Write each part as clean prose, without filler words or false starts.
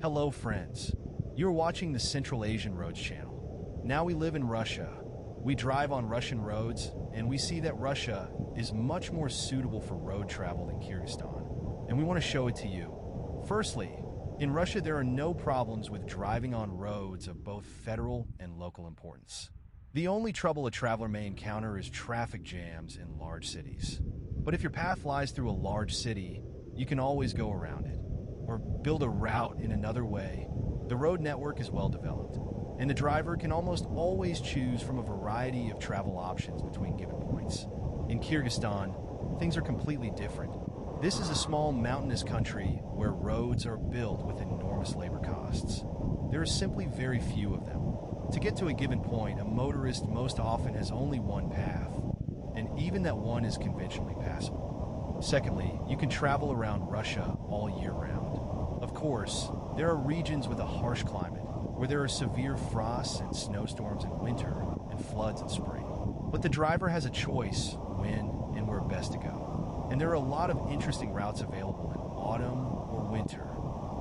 Hello friends, you're watching the Central Asian Roads channel. Now we live in Russia. We drive on Russian roads, and we see that Russia is much more suitable for road travel than Kyrgyzstan, and we want to show it to you. Firstly, in Russia there are no problems with driving on roads of both federal and local importance. The only trouble a traveler may encounter is traffic jams in large cities. But if your path lies through a large city, you can always go around it, or build a route in another way. The road network is well developed, and the driver can almost always choose from a variety of travel options between given points. In Kyrgyzstan, things are completely different. This is a small mountainous country where roads are built with enormous labor costs. There are simply very few of them. To get to a given point, a motorist most often has only one path, and even that one is conventionally passable. Secondly, you can travel around Russia all year round. Of course, there are regions with a harsh climate, where there are severe frosts and snowstorms in winter and floods in spring. But the driver has a choice when and where best to go. And there are a lot of interesting routes available in autumn or winter.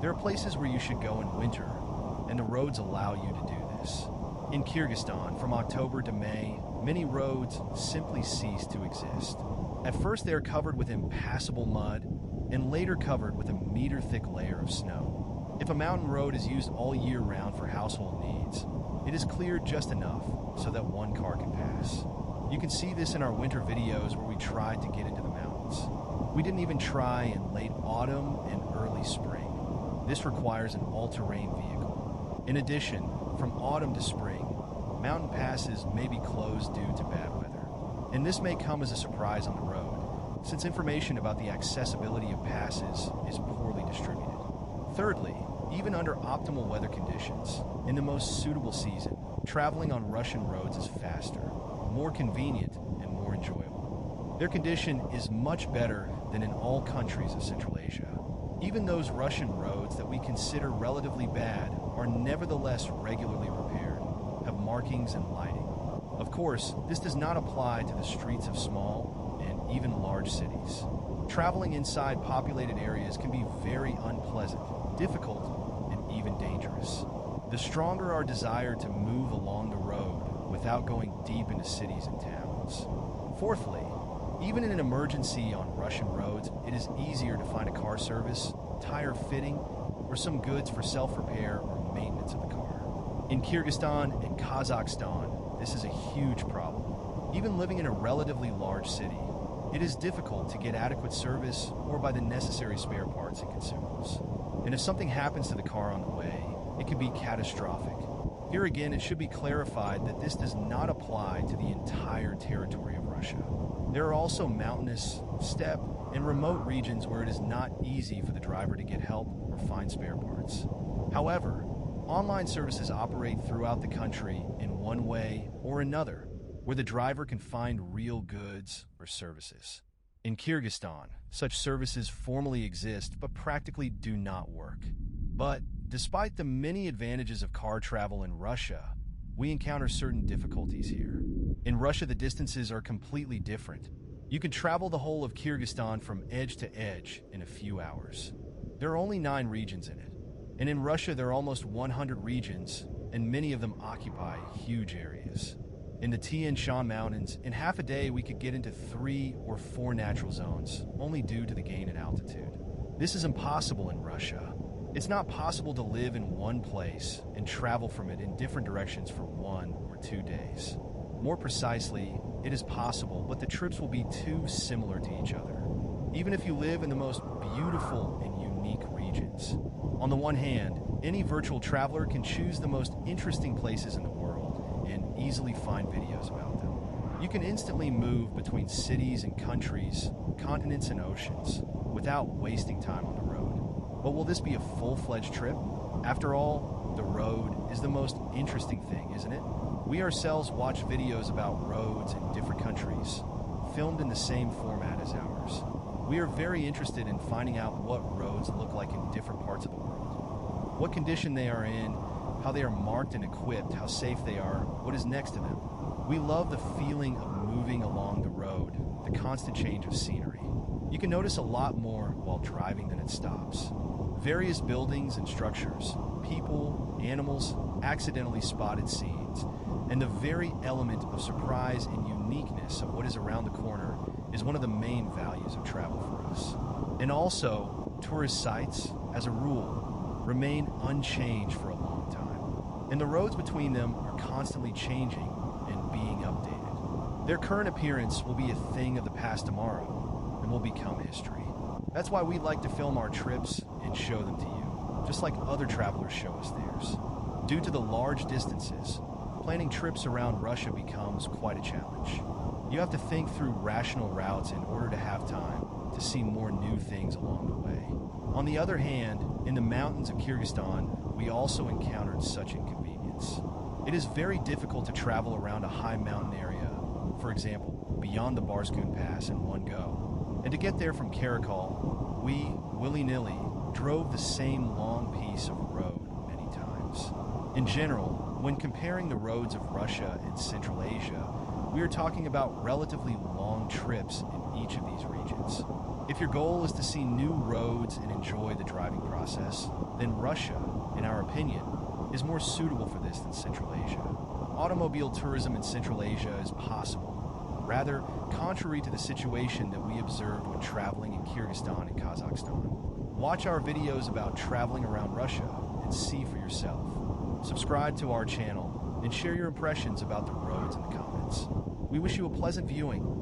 There are places where you should go in winter, and the roads allow you to do this. In Kyrgyzstan, from October to May, many roads simply cease to exist. At first they are covered with impassable mud, and later covered with a meter-thick layer of snow. If a mountain road is used all year round for household needs, it is cleared just enough so that one car can pass. You can see this in our winter videos where we tried to get into the mountains. We didn't even try in late autumn and early spring. This requires an all-terrain vehicle. In addition, from autumn to spring, mountain passes may be closed due to bad weather. And this may come as a surprise on the road, since information about the accessibility of passes is poorly distributed. Thirdly, even under optimal weather conditions, in the most suitable season, traveling on Russian roads is faster, more convenient, and more enjoyable. Their condition is much better than in all countries of Central Asia. Even those Russian roads that we consider relatively bad are nevertheless regularly repaired, have markings and lighting. Of course, this does not apply to the streets of small and even large cities. Traveling inside populated areas can be very unpleasant, difficult, and even dangerous. The stronger our desire to move along the road without going deep into cities and towns. Fourthly, even in an emergency on Russian roads, it is easier to find a car service, tire fitting, or some goods for self-repair or maintenance of the car. In Kyrgyzstan and Kazakhstan, this is a huge problem. Even living in a relatively large city, it is difficult to get adequate service or buy the necessary spare parts and consumables. And if something happens to the car on the way, it can be catastrophic. Here again, it should be clarified that this does not apply to the entire territory of Russia. There are also mountainous, steppe, and remote regions where it is not easy for the driver to get help or find spare parts. However, online services operate throughout the country in one way or another, where the driver can find real goods or services. In Kyrgyzstan, such services formally exist but practically do not work. But despite the many advantages of car travel in Russia, we encounter certain difficulties here. In Russia, the distances are completely different. You can travel the whole of Kyrgyzstan from edge to edge in a few hours. There are only 9 regions in it. And in Russia, there are almost 100 regions, and many of them occupy huge areas. In the Tian Shan Mountains, in half a day we could get into 3 or 4 natural zones, only due to the gain in altitude. This is impossible in Russia. It's not possible to live in one place and travel from it in different directions for 1 or 2 days. More precisely, it is possible, but the trips will be too similar to each other, even if you live in the most beautiful and unique regions. On the one hand, any virtual traveler can choose the most interesting places in the world and easily find videos about them. You can instantly move between cities and countries, continents and oceans, without wasting time on the road. But will this be a full-fledged trip? After all, the road is the most interesting thing, isn't it? We ourselves watch videos about roads in different countries, filmed in the same format as ours. We are very interested in finding out what roads look like in different parts of the world, what condition they are in, how they are marked and equipped, how safe they are, what is next to them. We love the feeling of moving along the road, the constant change of scenery. You can notice a lot more while driving than at stops. Various buildings and structures, people, animals, accidentally spotted scenes, and the very element of surprise and uniqueness of what is around the corner is one of the main values of travel for us. And also, tourist sites, as a rule, remain unchanged for a long time, and the roads between them are constantly changing and being updated. Their current appearance will be a thing of the past tomorrow and will become history. That's why we like to film our trips and show them to you, just like other travelers show us theirs. Due to the large distances, planning trips around Russia becomes quite a challenge. You have to think through rational routes in order to have time to see more new things along the way. On the other hand, in the mountains of Kyrgyzstan, we also encountered such inconvenience. It is very difficult to travel around a high mountain area, for example, beyond the Barskoon Pass in one go. And to get there from Karakol, we, willy-nilly, drove the same long piece of road many times. In general, when comparing the roads of Russia and Central Asia, we are talking about relatively long trips in each of these regions. If your goal is to see new roads and enjoy the driving process, then Russia, in our opinion, is more suitable for this than Central Asia. Automobile tourism in Central Asia is possible. Rather, contrary to the situation that we observed when traveling in Kyrgyzstan and Kazakhstan. Watch our videos about traveling around Russia and see for yourself. Subscribe to our channel and share your impressions about the roads in the comments. We wish you a pleasant viewing.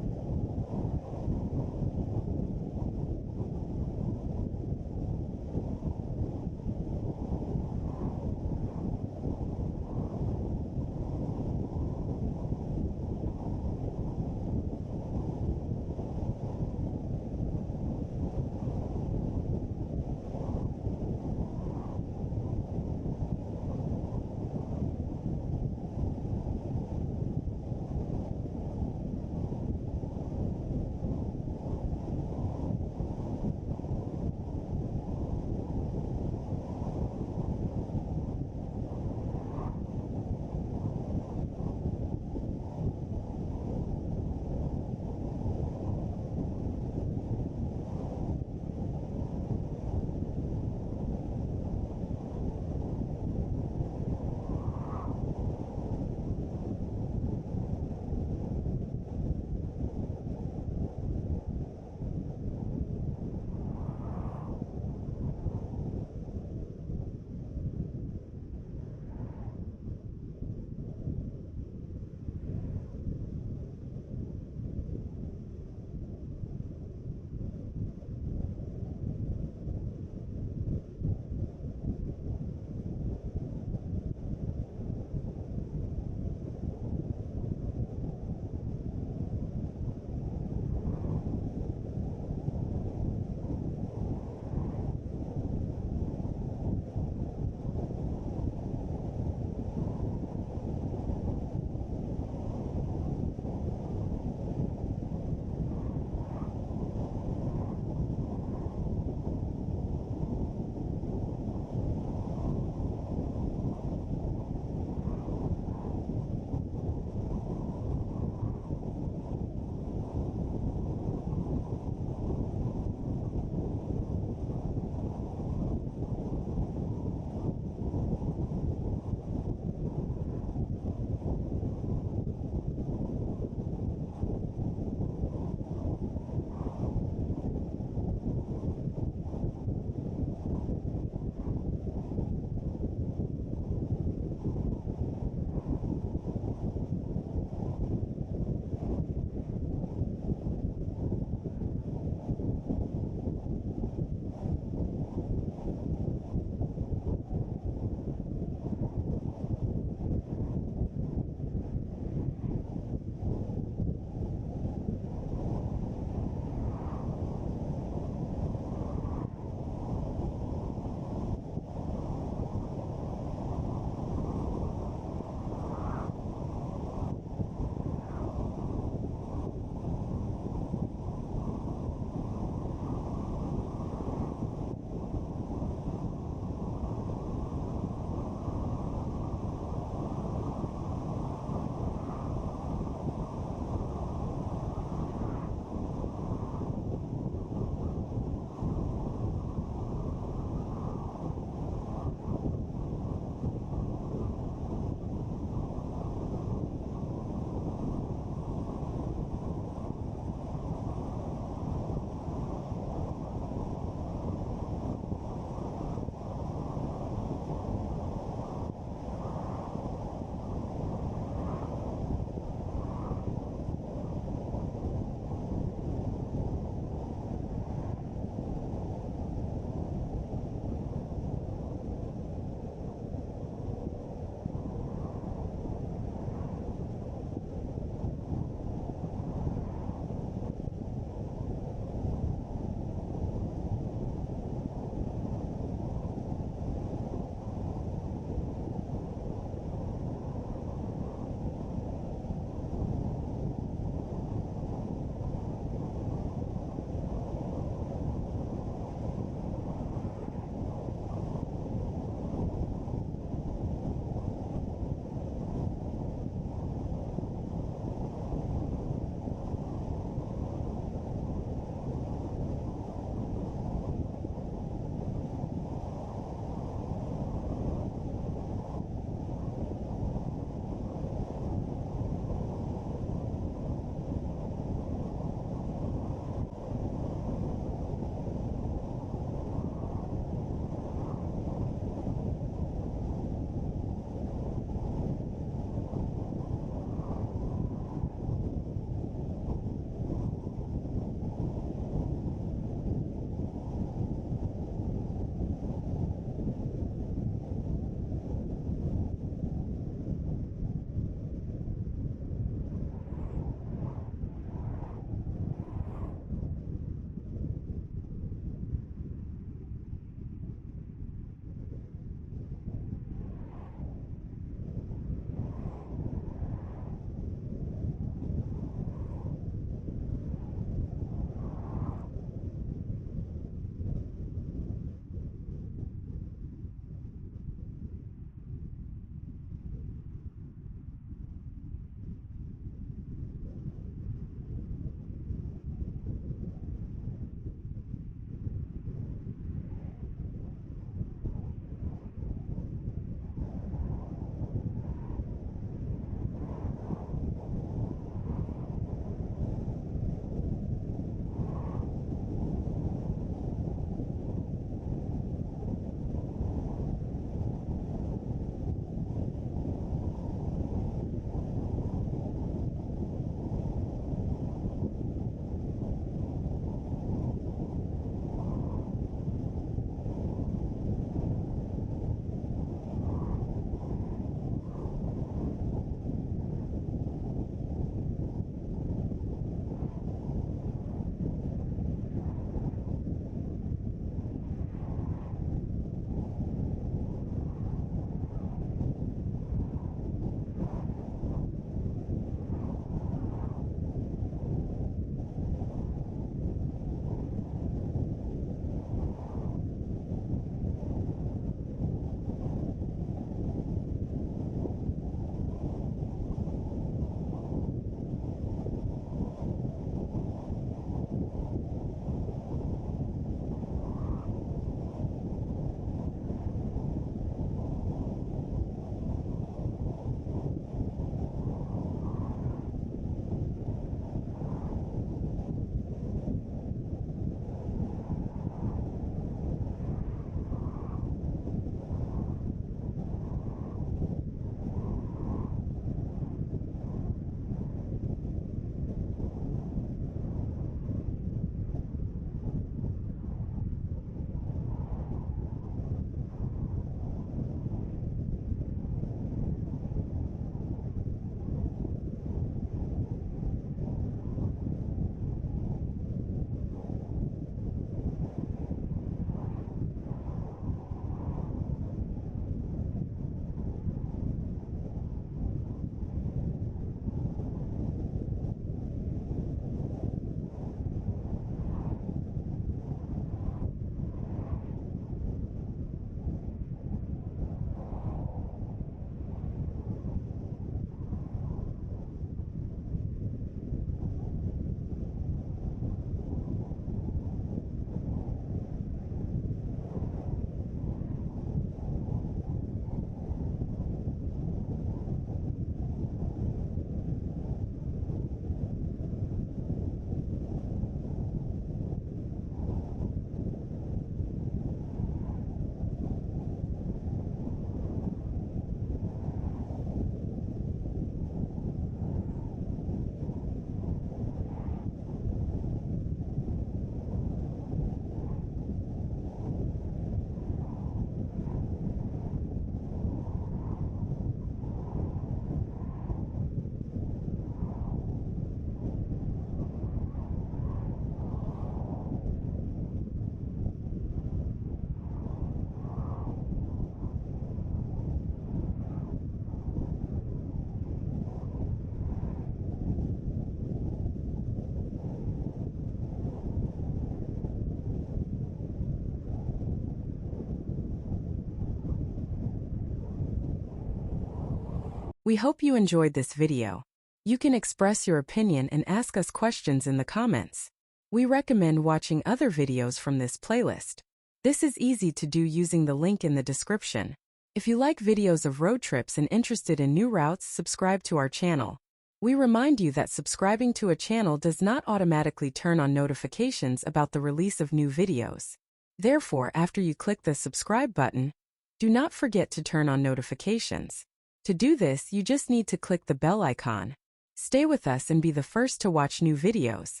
We hope you enjoyed this video. You can express your opinion and ask us questions in the comments. We recommend watching other videos from this playlist. This is easy to do using the link in the description. If you like videos of road trips and interested in new routes, subscribe to our channel. We remind you that subscribing to a channel does not automatically turn on notifications about the release of new videos. Therefore, after you click the subscribe button, do not forget to turn on notifications. To do this, you just need to click the bell icon. Stay with us and be the first to watch new videos.